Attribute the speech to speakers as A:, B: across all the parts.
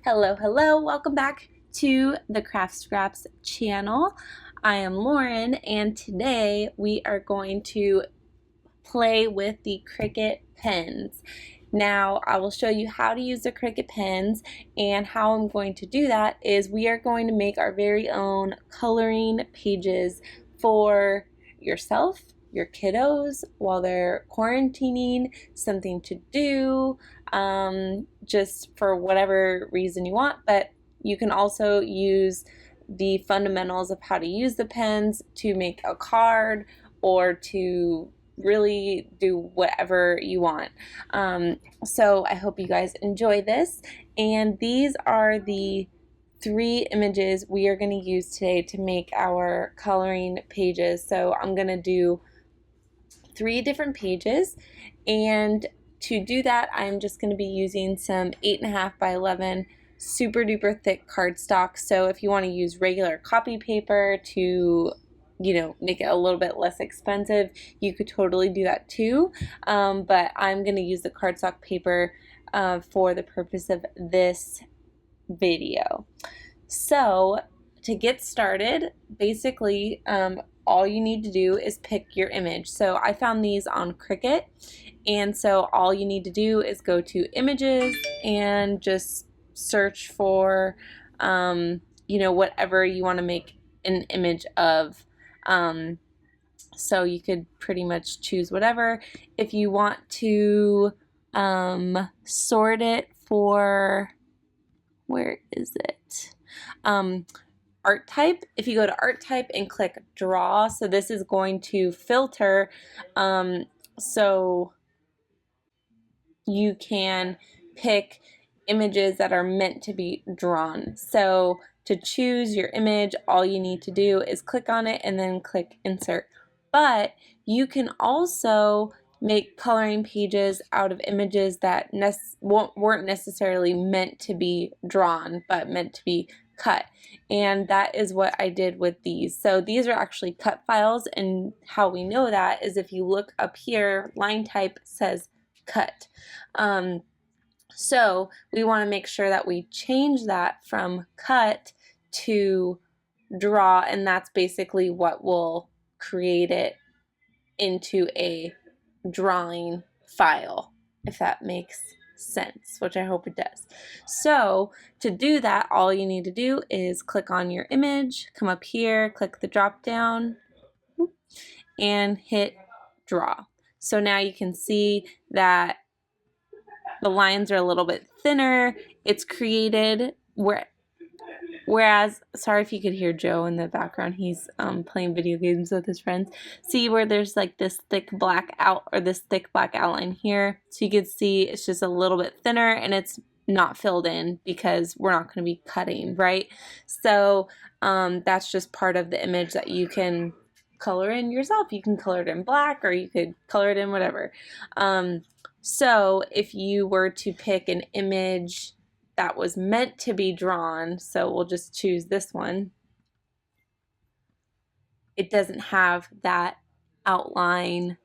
A: Hello, hello, welcome back to the Craft Scraps channel. I am Lauren, and today we are going to play with the Cricut pens. Now, I will show you how to use the Cricut pens, and how I'm going to do that is we are going to make our very own coloring pages for yourself, your kiddos, while they're quarantining, something to do, just for whatever reason you want. But you can also use the fundamentals of how to use the pens to make a card or to really do whatever you want. So I hope you guys enjoy this. And these are the 3 images we are going to use today to make our coloring pages. So I'm going to do 3 different pages, and to do that I'm just going to be using some 8.5 by 11 super duper thick cardstock. So if you want to use regular copy paper to make it a little bit less expensive, you could totally do that too, but I'm going to use the cardstock paper for the purpose of this video. So to get started, basically all you need to do is pick your image. So I found these on Cricut, and so all you need to do is go to images and just search for whatever you want to make an image of. So you could pretty much choose whatever. If you want to sort it for, where is it? Art type. If you go to art type and click draw, so this is going to filter so you can pick images that are meant to be drawn. So to choose your image, all you need to do is click on it and then click insert. But you can also make coloring pages out of images that weren't necessarily meant to be drawn, but meant to be cut. And that is what I did with these. So these are actually cut files, and how we know that is if you look up here, line type says cut. So we want to make sure that we change that from cut to draw, and that's basically what will create it into a drawing file, if that makes sense, which I hope it does. So to do that, all you need to do is click on your image, come up here, click the drop down, and hit draw. So now you can see that the lines are a little bit thinner. It's created whereas, sorry if you could hear Joe in the background, he's playing video games with his friends. See where there's like this thick black outline here? So you can see it's just a little bit thinner, and it's not filled in because we're not going to be cutting, right? So that's just part of the image that you can color in yourself. You can color it in black, or you could color it in whatever. So if you were to pick an image that was meant to be drawn, so we'll just choose this one, it doesn't have that outline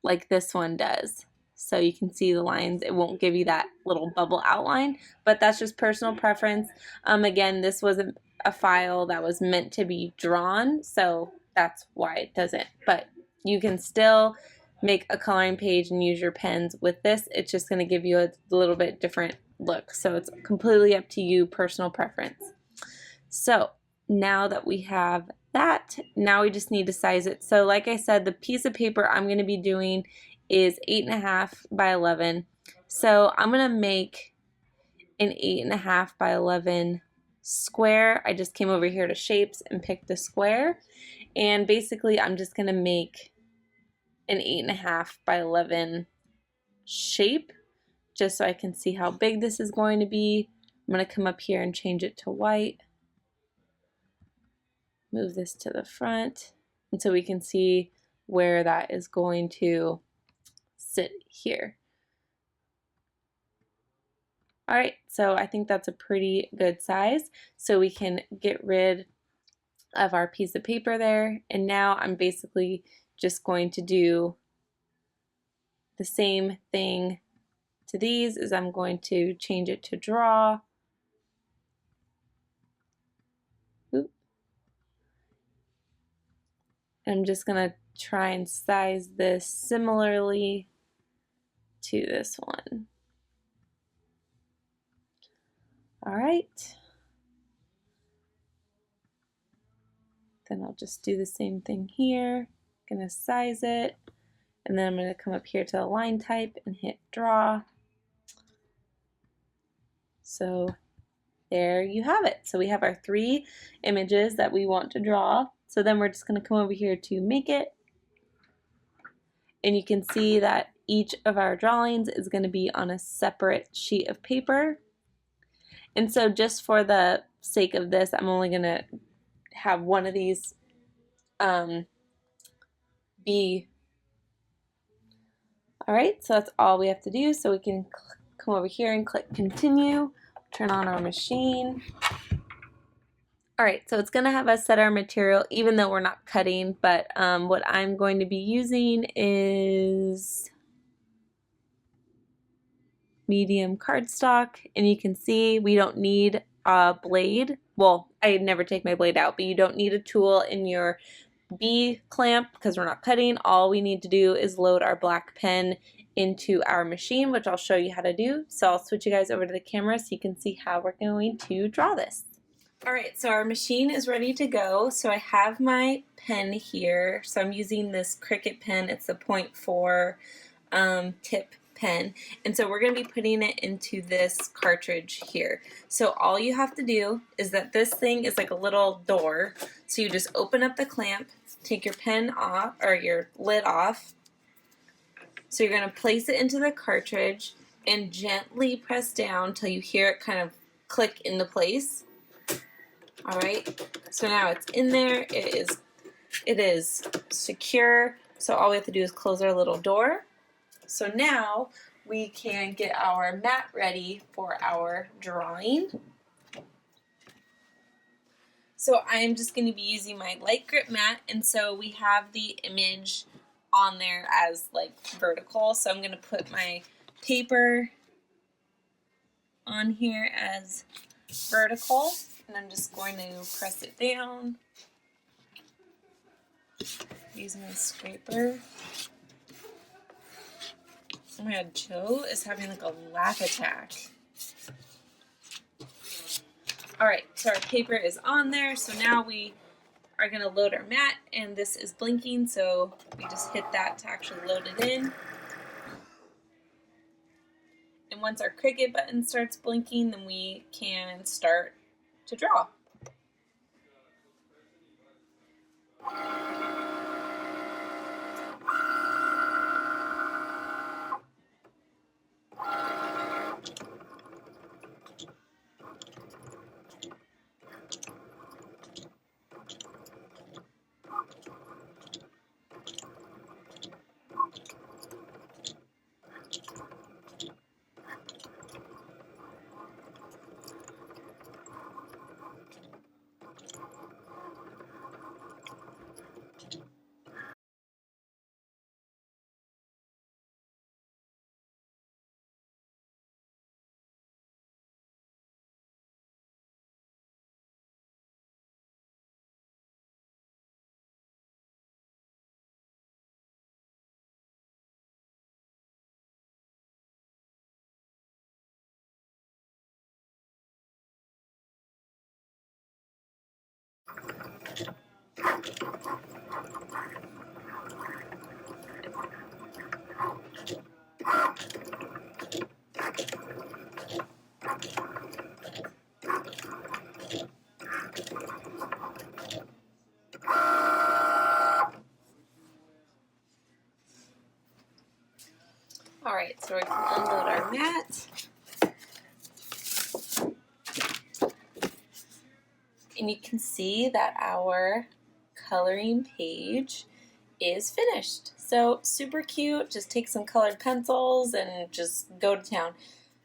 A: like this one does. So you can see the lines. It won't give you that little bubble outline, but that's just personal preference. Again, this wasn't a file that was meant to be drawn, so that's why it doesn't. But you can still make a coloring page and use your pens with this. It's just going to give you a little bit different look. So it's completely up to you, personal preference. So now that we have that, now we just need to size it. So like I said, the piece of paper I'm going to be doing is 8.5 by 11. So I'm going to make an 8.5 by 11 square. I just came over here to shapes and picked the square. And basically I'm just going to make an 8.5 by 11 shape just so I can see how big this is going to be. I'm going to come up here and change it to white. Move this to the front, and so we can see where that is going to sit here. All right, so I think that's a pretty good size. So we can get rid of our piece of paper there, and now I'm basically just going to do the same thing to these is I'm going to change it to draw. Oop. I'm just going to try and size this similarly to this one. All right. Then I'll just do the same thing here. I'm going to size it, and then I'm going to come up here to the line type and hit draw. So there you have it. So we have our 3 images that we want to draw. So then we're just going to come over here to make it. And you can see that each of our drawings is going to be on a separate sheet of paper. And so just for the sake of this, I'm only going to have one of these be. All right, so that's all we have to do. So we can come over here and click continue, turn on our machine. All right, so it's going to have us set our material even though we're not cutting, but what I'm going to be using is medium cardstock, and you can see we don't need a blade. Well, I never take my blade out, but you don't need a tool in your B clamp because we're not cutting. All we need to do is load our black pen into our machine, which I'll show you how to do. So I'll switch you guys over to the camera so you can see how we're going to draw this. All right, so our machine is ready to go. So I have my pen here. So I'm using this Cricut pen. It's a 0.4 tip pen. And so we're going to be putting it into this cartridge here. So all you have to do is that this thing is like a little door. So you just open up the clamp, take your pen off, or your lid off. So you're going to place it into the cartridge and gently press down until you hear it kind of click into place. All right, so now it's in there. It is secure. So all we have to do is close our little door. So now we can get our mat ready for our drawing. So I'm just going to be using my light grip mat, and so we have the image on there as like vertical. So I'm going to put my paper on here as vertical, and I'm just going to press it down. Use my scraper. Oh my god, Joe is having like a laugh attack. Alright, so our paper is on there, so now we are going to load our mat, and this is blinking, so we just hit that to actually load it in. And once our Cricut button starts blinking, then we can start to draw. Alright, so we're going to unload our mat. And you can see that our coloring page is finished. So super cute. Just take some colored pencils and just go to town.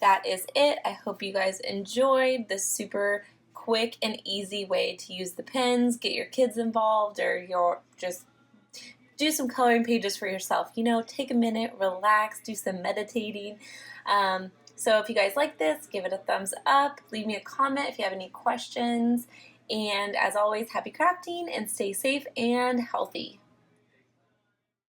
A: That is it. I hope you guys enjoyed this super quick and easy way to use the pens, get your kids involved, or just do some coloring pages for yourself. You know, take a minute, relax, do some meditating. So if you guys like this, give it a thumbs up, leave me a comment if you have any questions, and as always, happy crafting and stay safe and healthy.